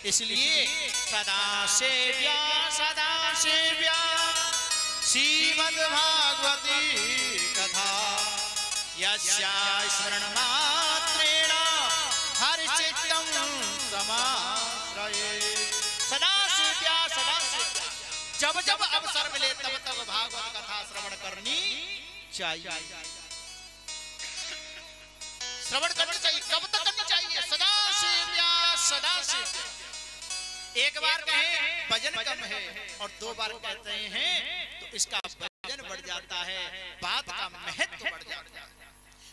इसलिए सदा सेव्या श्रीमद्भागवती कथा यस्या स्मरण मात्रेण हर्षितं समाश्रये। सदा सेव्या जब जब अवसर मिले तब तब भागवत कथा श्रवण करनी चाहिए। श्रवण करनी चाहिए। कब तक करनी चाहिए? सदा सेव्या। एक बार कहें भजन कम है और दो बार कहते हैं तो इसका वजन बढ़ जाता है, बात का महत्व बढ़ जाता है।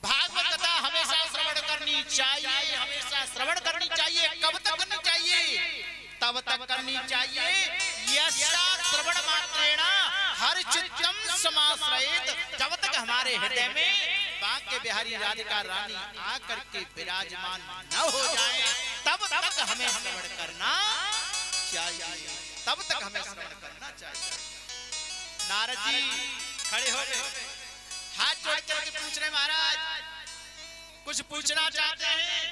भागवत कथा हमेशा श्रवण करनी चाहिए, हमेशा श्रवण करनी चाहिए। कब तक करनी चाहिए? तब तक करनी चाहिए यस्या श्रवण मात्रेण हर्षितं समाश्रयेत। जब तक हमारे हृदय में बांके बिहारी राधिका रानी आकर के विराजमान न हो जाए तब तक हमें श्रवण करना चाहिए। तब तक हमें श्रवण करना चाहिए। नारद जी खड़े हो गए, हाथ जोड़ करके पूछ रहे महाराज कुछ पूछना चाहते हैं?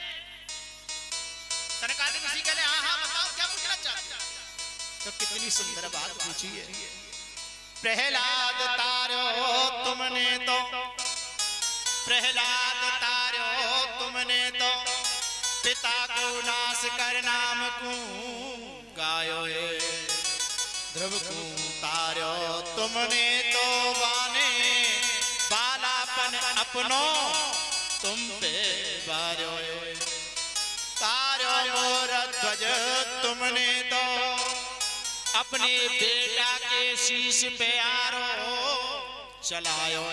सनकादिक ऋषि कहले हाँ हाँ बताओ क्या पूछना चाहते हैं? तो कितनी सुंदर बात पूछी है। प्रहलाद तारो तुमने तो, प्रहलाद तारो तुमने तो पिता को नाश कर नाम को गायो। ध्रुव को तारो तुमने तो बाने बालापन अपनो तुम पे बारो। तारो मोर ध्वज तुमने तो अपने बेटा के शीश पे आरो चलायो।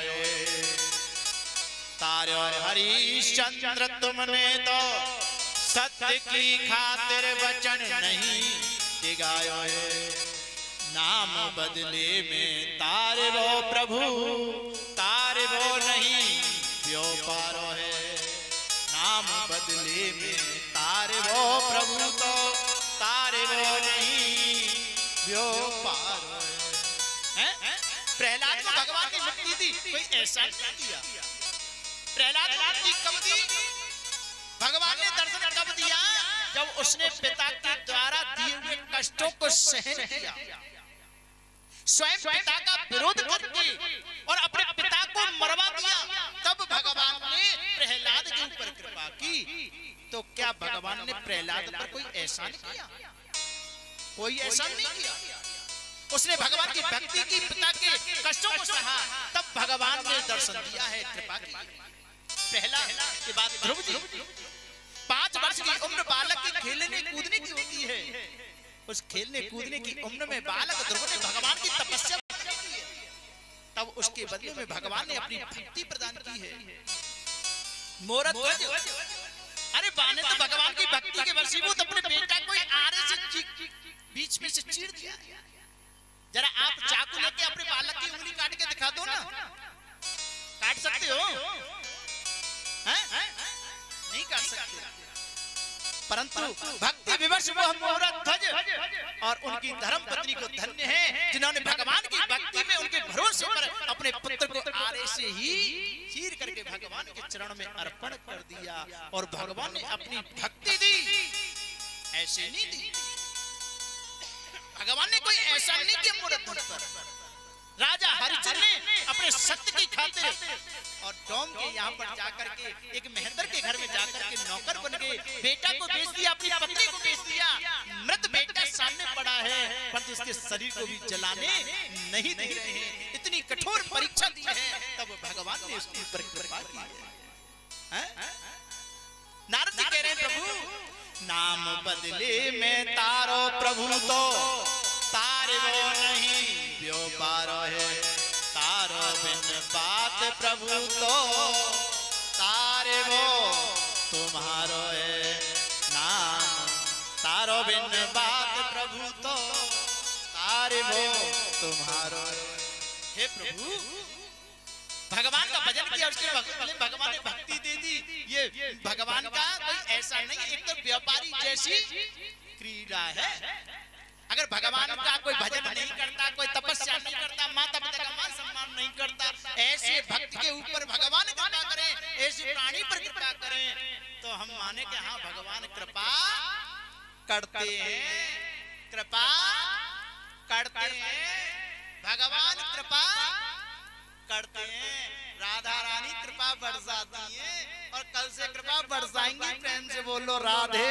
तारो हरिश्चंद्र तुमने तो सत्य की खातिर वचन नहीं दिगायो। नाम बदले में तारे वो प्रभु तारे वो नहीं व्योपारो है। नाम बदले में तारे वो प्रभु तो तारे वो नहीं व्योपारो है। प्रहलाद को भगवान की मुक्ति दी, कोई ऐसा नहीं किया। प्रहलाद को मुक्ति कब दी? भगवान ने दर्शन कब दिया? जब उसने पिता के द्वारा दिए हुए कष्टों को सहन किया, स्वयं पिता का विरोध करके और अपने पिता को मरवा दिया, तब भगवान ने प्रहलाद के ऊपर कृपा की। तो क्या भगवान ने प्रहलाद पर कोई एहसान किया? कोई एहसान नहीं किया। उसने भगवान की भक्ति की, पिता के कष्टों को सहा, तब भगवान ने दर्शन दिया है, कृपा की। पहला के बाद ध्रुव जी 5 वर्ष की उम्र बालक के खेलने कूदने की होती है। उस खेलने कूदने की उम्र में बालक ध्रुव ने भगवान की तपस्या की है, तब उसके बदले में भगवान ने अपनी भक्ति प्रदान की है। मोर ध्वज, अरे बाने तो भगवान की भक्ति के वशीभूत अपने बेटा को आरे से बीच में से चीर दिया। जरा आप चाकू लेके अपने बालक की उंगली काट के दिखा दो ना, काट सकते हो? नहीं काट सकते। परंतु भक्ति विवश वो मोर ध्वज और उनकी धर्म पत्नी को धन्य है जिन्होंने भगवान की भक्ति में उनके भरोसे पर अपने पुत्र को आरे से ही चीर करके भगवान के चरण में अर्पण कर दिया और भगवान ने अपनी भक्ति दी, ऐसे नहीं दी। भगवान ने कोई ऐसा नहीं किया मोर ध्वज पर। राजा हरिश्चंद्र ने अपने सत्य की खातिर और डोम के यहाँ पर जाकर के एक मेहंदर के घर में जाकर के नौकर बन गए, बेटा को बेच दिया, अपनी पत्नी को बेच दिया। मृत बेटा सामने पड़ा है परंतु इसके शरीर को भी जलाने नहीं दे रहे हैं। इतनी कठोर परीक्षा दी है, तब भगवान ने उसके ऊपर कृपा की है। नारद जी कह रहे हैं प्रभु नाम बदले में तारो प्रभु तो तारे वो नहीं व्योपारो है। तारो बिन बात प्रभु तो तारे वो तुम्हारो है। नाम तारो बिन बात प्रभु तो तारे वो तुम्हारो है। हे प्रभु, भगवान का भजन किया, उसके भगवान ने भक्ति दे दी। ये भगवान का कोई ऐसा नहीं, एक तो व्यापारी जैसी क्रीड़ा है। अगर भगवान का कोई भजन नहीं करता, कोई तपस्या नहीं करता, माता पिता का मान सम्मान नहीं करता, ऐसे भक्त के ऊपर भगवान कृपा करें, ऐसे प्राणी पर कृपा करें, तो हम माने कि हाँ भगवान कृपा करते हैं, कृपा करते हैं, भगवान कृपा करते हैं, राधा रानी कृपा बरसाती हैं और कल से कृपा बरसाएंगी। प्रेम से बोलो राधे।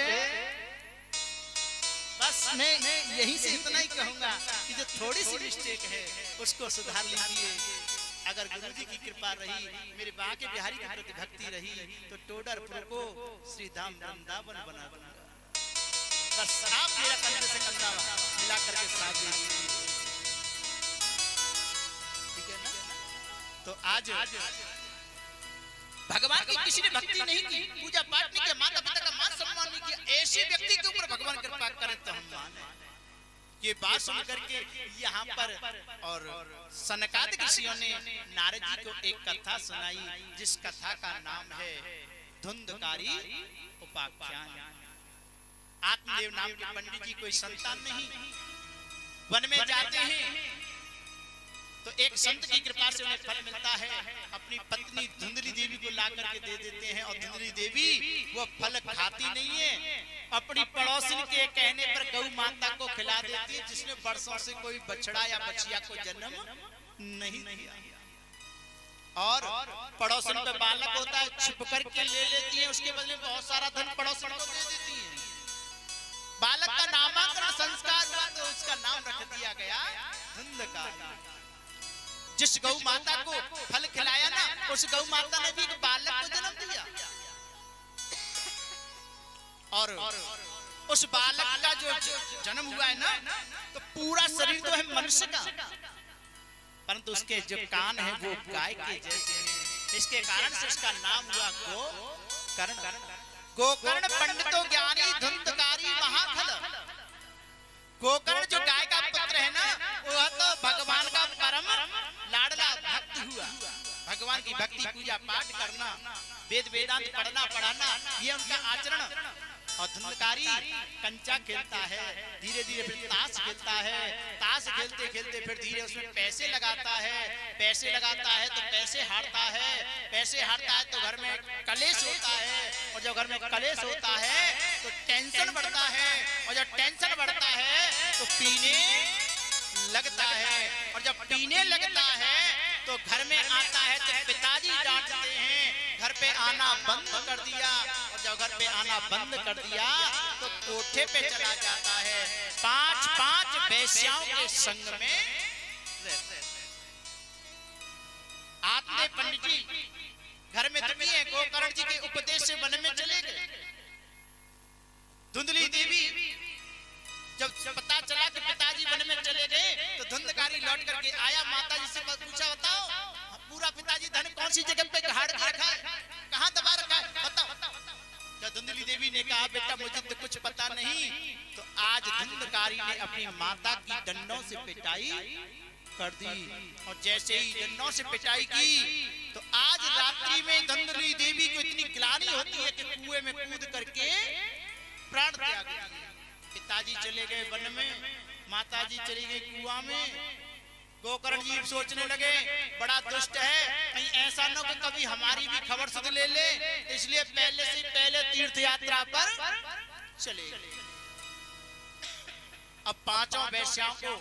बस मैं यहीं से इतना ही कहूंगा कि जो थोड़ी सी मिस्टेक है उसको सुधार लीजिए। अगर गुरु जी की कृपा रही, मेरे बांके बिहारी की प्रति भक्ति रही, तो टोडरपुर को श्री धाम वृंदावन बना दूंगा। बस आप मेरा कंधे से कंधा मिला करके साथ दीजिए, ठीक है ना? तो आज भगवान की किसी ने भक्ति नहीं की, पूजा पाठ नहीं किया, माता पिता का मान सम्मान नहीं किया, ऐसे व्यक्ति के ऊपर भगवान कृपा करे तो हम माने। ये बात सुन करके यहाँ पर और सनकादिक ऋषियों ने नारद जी को एक कथा सुनाई, जिस कथा का नाम है धुंधकारी उपाख्यान। आत्मदेव नाम के पंडित जी कोई संतान नहीं, वन में जाते हैं तो एक संत की कृपा से उन्हें फल मिलता है। अपनी पत्नी धुंधली देवी को ला करके दे देते हैं और धुंधली देवी वो फल खाती नहीं है, अपनी पड़ोसिन के कहने पर गौ माता को खिला देती है, जिसने वर्षों से कोई बछड़ा या बछिया को जन्म नहीं दिया। और पड़ोसिन पे बालक होता है, छुप करके ले लेती है, उसके बदले बहुत सारा धन पड़ोसिन को दे देती है। बालक का नामांकन संस्कार हुआ तो उसका नाम रख दिया गया धुंधकारी। जिस गौ माता को फल खिलाया ना, उस गौ माता ने भी एक बालक को जन्म दिया और उस बालक का जो जन्म हुआ है ना, तो पूरा शरीर तो है मनुष्य का, परंतु उसके जो कान है वो गाय के जैसे हैं। इसके कारण से उसका नाम हुआ गोकर्ण। गोकर्ण पंडितो ज्ञानी धुंधकारी महाफल। गोकर्ण जो गाय का पुत्र है ना, वह तो भगवान का परम लाडला भक्त हुआ। भगवान की भक्ति पूजा पाठ करना, वेद वेदांत पढ़ना पढ़ाना, ये उनका आचरण। और धुंधकारी कंचा खेलता है, धीरे धीरे फिर ताश खेलता है, ताश खेलते खेलते फिर धीरे उसमें पैसे लगाता है, पैसे लगाता है तो पैसे हारता है, पैसे हारता है तो घर में कलेश होता है, और जब घर में कलेश होता है तो टेंशन बढ़ता है, और जब टेंशन बढ़ता है तो पीने लगता है, और जब पीने लगता है तो घर में आता है तो पिताजी डांटते हैं, घर पे आना बंद कर दिया, और जब घर पे आना बंद कर दिया तो कोठे पे चला जाता है, 5-5 वेश्याओं के संग में रहते। आत्मदेव पंडित जी घर में दुखी है, गोकर्ण जी के उपदेश से वन में चले गए। धुंधली देवी जब पता चला कि पिताजी वन में चले गए तो धुंधकारी लौट करके आया, माता जी से पूछा बताओ पूरा पिताजी धन कौन सी जगह पे गाड़ के रखा है, कहाँ दबा रखा है, बताओ। जब धुंधली देवी ने कहा बेटा मुझे तो कुछ पता नहीं, तो आज धुंधकारी ने अपनी माता की डंडों से पिटाई कर दी, और जैसे ही डंडों से पिटाई की तो आज रात्रि में धुंधली देवी को इतनी ग्लानि होती है कि कुएं में कूद करके प्राण त्याग दिया। पिताजी चले गए वन में, माताजी चली गई कुआं में। गोकर्ण जी सोचने लगे बड़ा दुष्ट है, कहीं ऐसा न कि कभी हमारी भी खबर सुध ले ले, इसलिए पहले से पहले तीर्थ यात्रा पर चले गए। अब 5 वेश्याओं को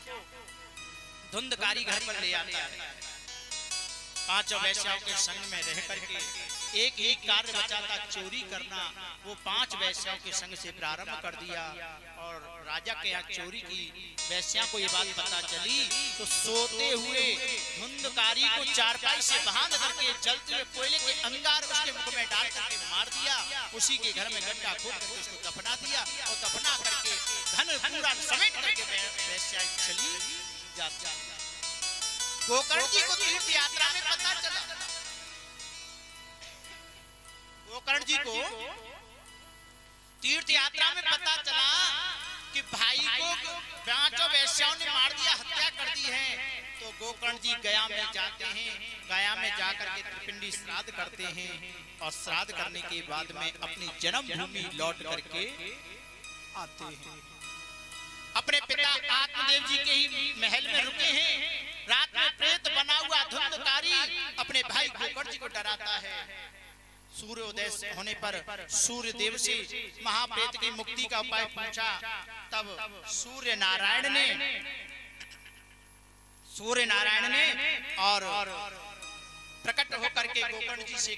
धुंधकारी घर पर ले आता है, 5 वेश्याओं के संग में रह करके एक ही कार्य बचा था, चोरी करना। वो 5 वेश्याओं के संग से प्रारंभ कर दिया, और राजा के यहाँ चोरी की। वेश्या को ये बात पता चली तो सोते हुए धुंधकारी को चारपाई से बांध करके जलते हुए कोयले के अंगार उसके मुख में डाल करके मार दिया। उसी के घर में गड्ढा खोद करके उसको दफना दिया, और दफना करके धन पूरा समेट करके वेश्या चली जाती। गोकर्ण जी को तीर्थ यात्रा में पता चला, गोकर्ण जी को तीर्थ यात्रा में पता चला कि भाई को 5 वेश्याओं ने मार दिया, हत्या कर दी है। तो गोकर्ण जी गया में जाते हैं, गया में जाकर के त्रिपिंडी श्राद्ध करते हैं, और श्राद्ध करने के बाद में अपनी जन्मभूमि लौट करके आते हैं। अपने पिता आत्मदेव जी के ही महल में रुके हैं। रात में प्रेत बना हुआ धुंधकारी अपने भाई गोकर्ण जी को डराता है, सूर्योदय होने पर सूर्य देव से महाप्रेत की मुक्ति का उपाय पूछा। तब सूर्य नारायण ने और प्रकट होकर के गोकर्ण जी से